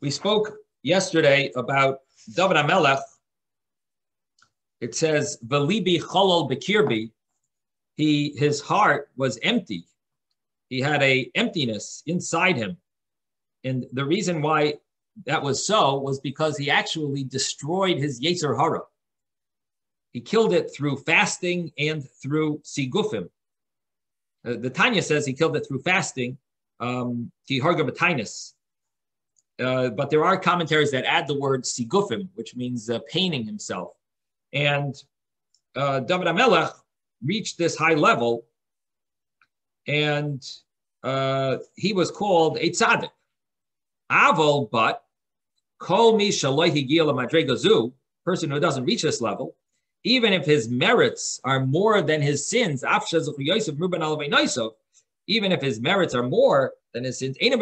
We spoke yesterday about David HaMelech. It says, "V'libi cholol bekirbi." His heart was empty. He had a emptiness inside him, and the reason why that was so was because he actually destroyed his Yetzer Hara. He killed it through fasting and through sigufim. The Tanya says he killed it through fasting, but there are commentaries that add the word sigufim, which means painting himself. And David HaMelech reached this high level, and he was called a tzaddik. Aval, but kol mi shaloi higia l'madrega zu, person who doesn't reach this level, even if his merits are more than his sins, even if his merits are more than his sins, he's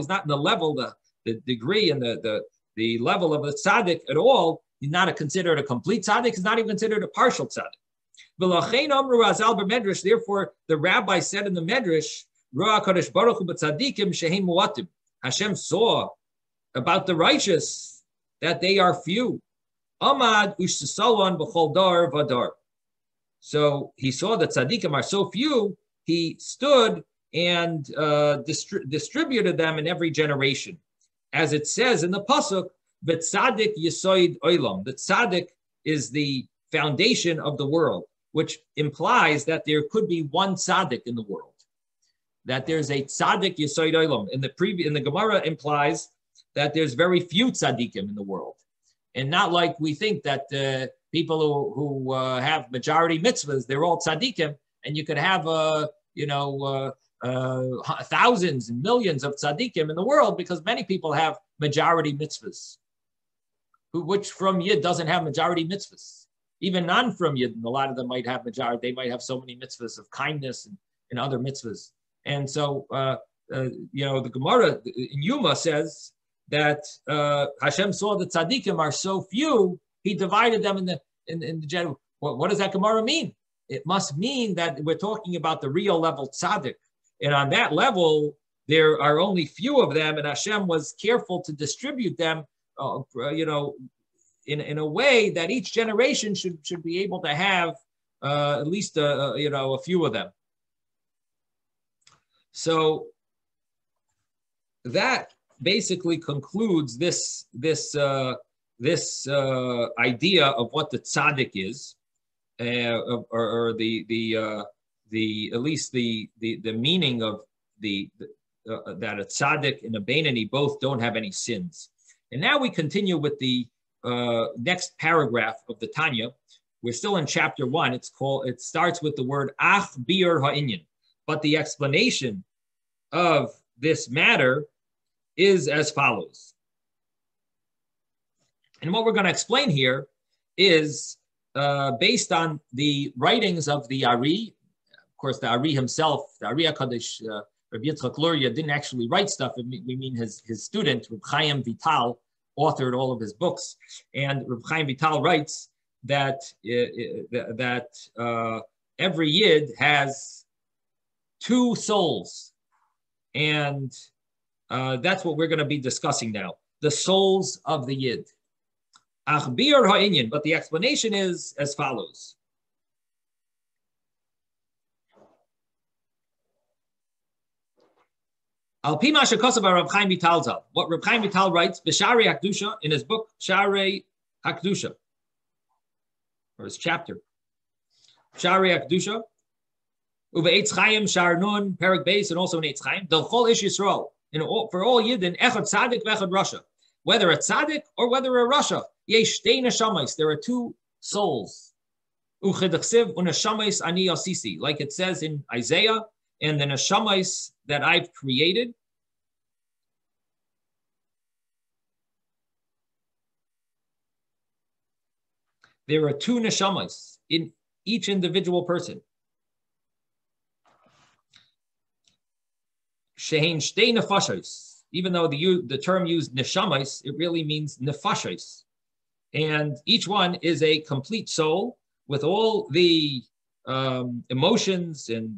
not in the level, the degree and the level of a tzaddik at all. He's not considered a complete tzaddik. He's not even considered a partial tzaddik. Therefore, the rabbi said in the Medrash, Hashem saw about the righteous that they are few. Amad ushsalon b'chol dar vadar. So he saw that tzaddikim are so few, he stood and distributed them in every generation. As it says in the pasuk, v'tzaddik yisoid olam. The tzaddik is the foundation of the world, which implies that there could be one tzaddik in the world. That there's a tzaddik yisoid olam. In the Gemara implies that there's very few tzaddikim in the world. And not like we think that people who have majority mitzvahs, they're all tzaddikim, and you could have thousands and millions of tzaddikim in the world because many people have majority mitzvahs, which from Yid doesn't have majority mitzvahs. Even non from Yid, a lot of them might have majority. They might have so many mitzvahs of kindness and other mitzvahs. And so, the Gemara in Yuma says that Hashem saw the tzaddikim are so few, he divided them in the general. What does that Gemara mean? It must mean that we're talking about the real level tzaddik. And on that level, there are only few of them, and Hashem was careful to distribute them, in a way that each generation should be able to have at least a few of them. So that basically concludes this idea of what the tzaddik is, or at least the meaning of that a tzaddik and a beinoni both don't have any sins. And now we continue with the next paragraph of the Tanya. We're still in chapter 1. It starts with the word ach biur ha'inyan, but the explanation of this matter is as follows. And what we're going to explain here is based on the writings of the Ari. Of course, the Ari himself, the Ari HaKadosh, Rabbi Yitzchak Luria, didn't actually write stuff. We mean his student, Reb Chaim Vital, authored all of his books. And Reb Chaim Vital writes that every Yid has two souls. And that's what we're going to be discussing now. The souls of the Yid. Ach biur ha'inyan, but the explanation is as follows. Al pi ma shekosav Reb Chaim Vital zal. What Reb Chaim Vital writes, B'Sharei HaKdusha, in his book Sharei HaKdusha, or his chapter, Sharei HaKdusha, Uve Eitz Chaim, Shar Nun, Perek Beis, and also in Eitz Chaim, Del Chol Ish Yisrael, for all Yidden, Echad Tzaddik v'Echad Rasha, whether a Tzaddik or whether a Rasha, Yesh Shtei Neshamayis, there are two souls. Uchedachsiv u'Neshamayis ani asisi, like it says in Isaiah, and the Neshamayis that I've created. There are two Neshamayis in each individual person. Shehein Shtei Nefashos, even though the term used Neshamayis, it really means Nefashos. And each one is a complete soul with all the emotions and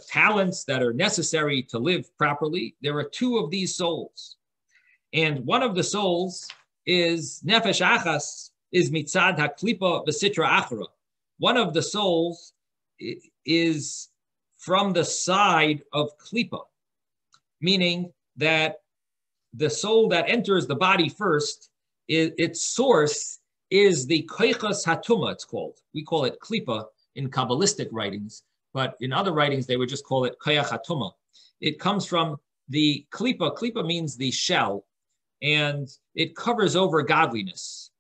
talents that are necessary to live properly. There are two of these souls. And one of the souls is Nefesh Achas, is Mitzad HaKlipa V'Sitra Achra. One of the souls is from the side of Klipa, meaning that the soul that enters the body first, its source is the Koichas Hatuma, it's called. We call it Klipa in Kabbalistic writings, but in other writings, they would just call it Koyach Hatuma. It comes from the Klipa. Klipa means the shell, and it covers over godliness.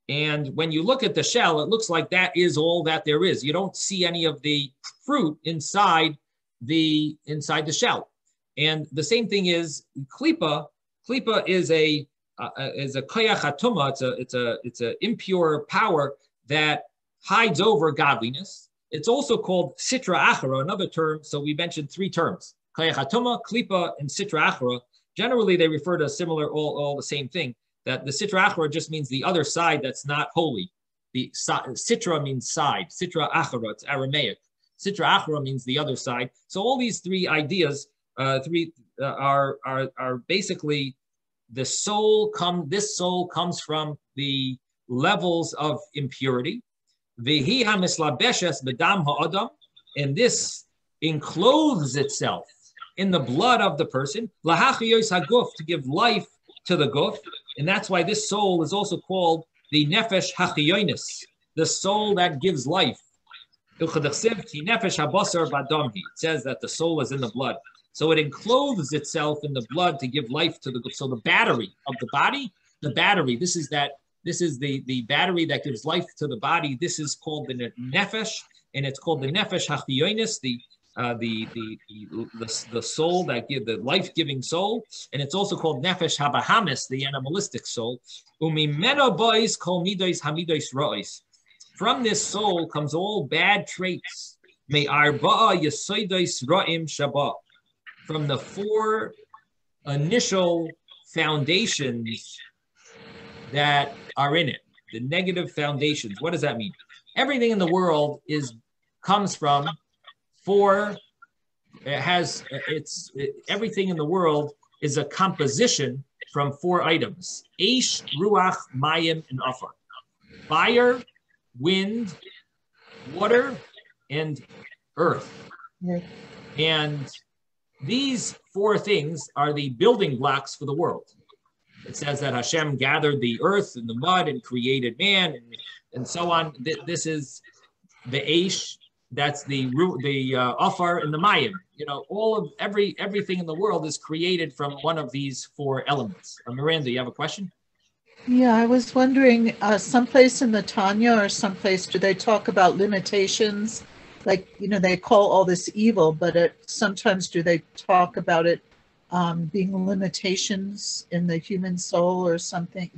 And when you look at the shell, it looks like that is all that there is. You don't see any of the fruit inside the shell. And the same thing is klipa. Klipa is a koyach hatuma. It's a impure power that hides over godliness. It's also called sitra achara, another term. So we mentioned three terms: koyach hatuma, klipa, and sitra achara. Generally, they refer to similar, all the same thing. That the sitra achra just means the other side that's not holy. The sitra means side. Sitra achra, it's Aramaic. Sitra achra means the other side. So all these three ideas, are basically this soul comes from the levels of impurity. V'hi hamislabeshes bedam ha'adam, and this encloses itself in the blood of the person. Lahachiyos haguf, to give life to the guf. And that's why this soul is also called the nefesh hachiyonis, the soul that gives life. It says that the soul is in the blood. So it encloses itself in the blood to give life to the guf. So the battery of the body, this is the battery that gives life to the body. This is called the nefesh, and it's called the nefesh hachiyonis, the soul that gives the life-giving soul, and it's also called nefesh habahamis, the animalistic soul. Umimeno bois kol midos hamidos rois. From this soul comes all bad traits. Me arba'a yesoidos ra'im shabbat. From the four initial foundations that are in it, the negative foundations. What does that mean? Everything in the world comes from everything in the world is a composition from four items: Eish, Ruach, Mayim, and Afar. Fire, wind, water, and earth. Yeah. And these four things are the building blocks for the world. It says that Hashem gathered the earth and the mud and created man and so on. This is the Eish. That's the Afar and the Mayim. Everything in the world is created from one of these four elements. Miranda, you have a question? Yeah, I was wondering, someplace in the Tanya or someplace, do they talk about limitations? Like, they call all this evil, but sometimes do they talk about it being limitations in the human soul or something?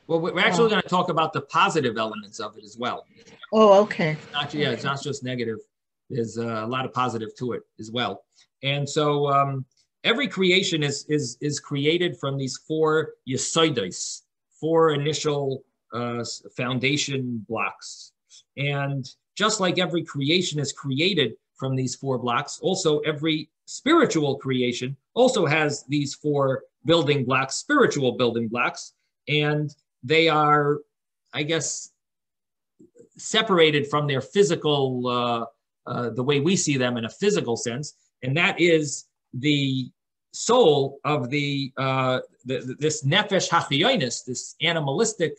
Well, we're actually going to talk about the positive elements of it as well. Oh, okay. It's not just negative. There's a lot of positive to it as well. And so every creation is created from these four yesoidos, four initial foundation blocks. And just like every creation is created from these four blocks, also every spiritual creation also has these four building blocks, spiritual building blocks. And they are, I guess, separated from their physical, the way we see them in a physical sense, and that is the soul of this nefesh hachiyonis, this animalistic,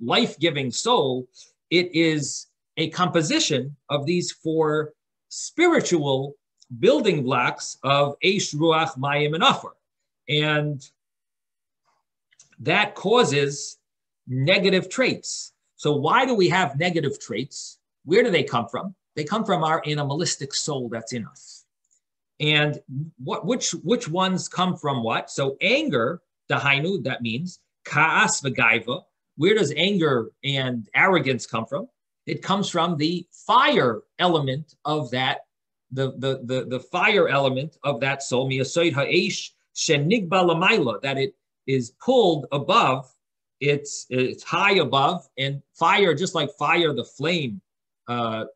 life-giving soul. It is a composition of these four spiritual building blocks of Eish, Ruach, Mayim, and Afar, and that causes negative traits. So why do we have negative traits? Where do they come from? They come from our animalistic soul that's in us. And which ones come from what? So anger, dahainu, that means ka'as v'gaiva. Where does anger and arrogance come from? It comes from the fire element of that, the fire element of that soul, miyasoid ha'esh shenigba l'mayla, that it is pulled above, it's high above, and fire, just like fire, the flame,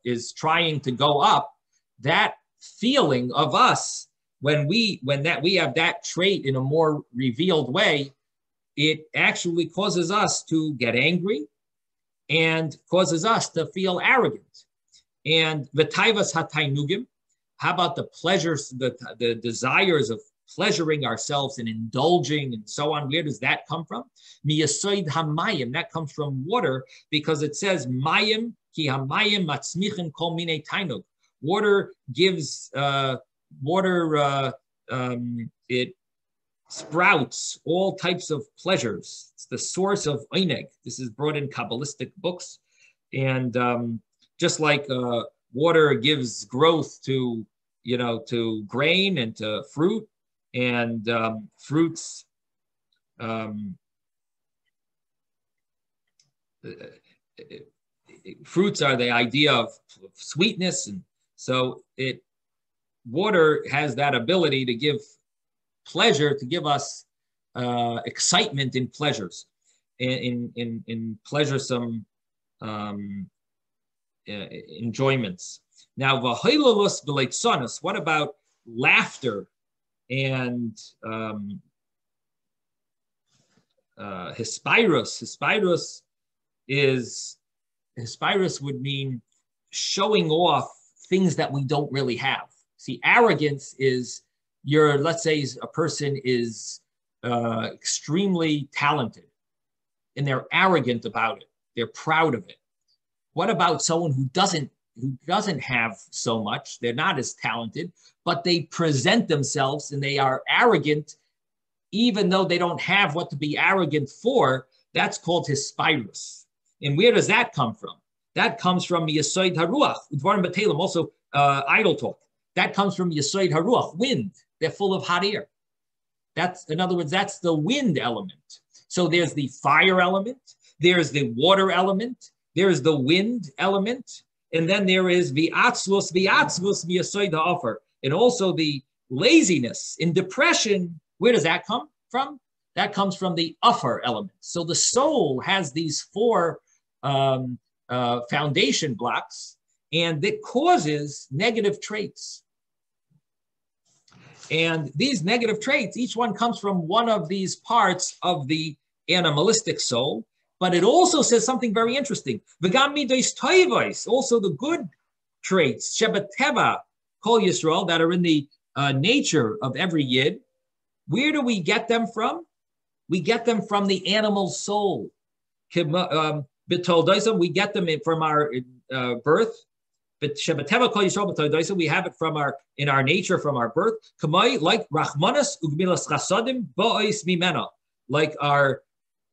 is trying to go up, that feeling of us, when we have that trait in a more revealed way, it actually causes us to get angry and causes us to feel arrogant. And the taivas hatainugim, how about the pleasures, the desires of pleasuring ourselves and indulging and so on? Where does that come from? Miyasoid hamayim, that comes from water, because it says mayim ki hamayim matzmichin kol minei tainug. Water gives it sprouts all types of pleasures. It's the source of eineg. This is brought in Kabbalistic books, and just like water gives growth to grain and to fruit, and fruits fruits are the idea of sweetness, and so water has that ability to give pleasure, to give us excitement in pleasures, in pleasuresome enjoyments. Now, what about laughter and Hispyrus? Hispyrus would mean showing off things that we don't really have. See, arrogance is let's say a person is extremely talented and they're arrogant about it. They're proud of it. What about someone who doesn't have so much? They're not as talented, but they present themselves and they are arrogant, even though they don't have what to be arrogant for. That's called hispyrus. And where does that come from? That comes from Yesoid Haruach, Udvarim B'Telem, also idle talk. That comes from Yesoid Haruach, wind. They're full of hot air. In other words, that's the wind element. So there's the fire element, there's the water element, there's the wind element, and then there is v'atzvus miyasoid ha'ofer, and also the laziness in depression. Where does that come from? That comes from the offer element. So the soul has these four foundation blocks, and it causes negative traits. And these negative traits, each one comes from one of these parts of the animalistic soul. But it also says something very interesting. Also the good traits, Shebateva, Kol Yisrael, that are in the nature of every Yid. Where do we get them from? We get them from the animal soul. We get them from our birth. We have it from our nature, from our birth. Like Rachmanas ugmilas chasadim ba'is mimena, like our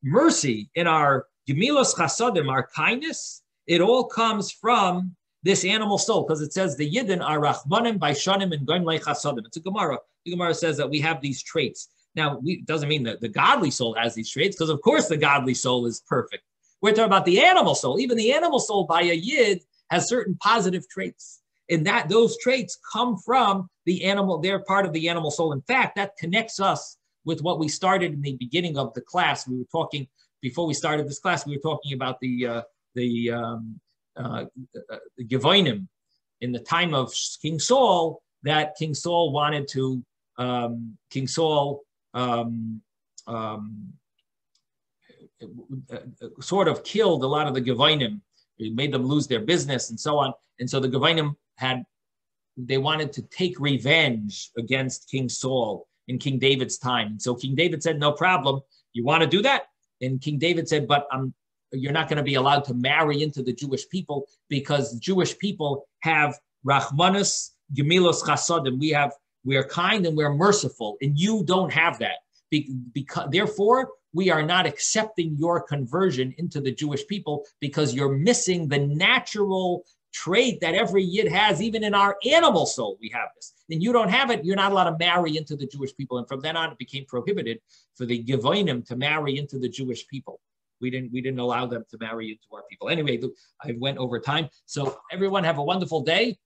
mercy in our gemilas chasadim, our kindness. It all comes from this animal soul, because it says the Yidden are Rachmanim, Baishanim, and Goim Lei Chasadim. It's a Gemara. The Gemara says that we have these traits. Now, it doesn't mean that the godly soul has these traits, because of course the godly soul is perfect. We're talking about the animal soul. Even the animal soul by a Yid has certain positive traits. And that those traits come from the animal. They're part of the animal soul. In fact, that connects us with what we started in the beginning of the class. We were talking, before we started this class, we were talking about the Gevonim in the time of King Saul, that King Saul wanted to, sort of killed a lot of the Gevonim. He made them lose their business and so on. And so the Gevonim they wanted to take revenge against King Saul in King David's time. And so King David said, no problem. You want to do that? And King David said, but you're not going to be allowed to marry into the Jewish people, because Jewish people have Rachmanus, Gemilos Chasadim. We are kind and we're merciful, and you don't have that. Therefore, we are not accepting your conversion into the Jewish people, because you're missing the natural trait that every Yid has. Even in our animal soul, we have this. And you don't have it, you're not allowed to marry into the Jewish people. And from then on, it became prohibited for the Gevonim to marry into the Jewish people. We didn't allow them to marry into our people. Anyway, I went over time. So everyone have a wonderful day.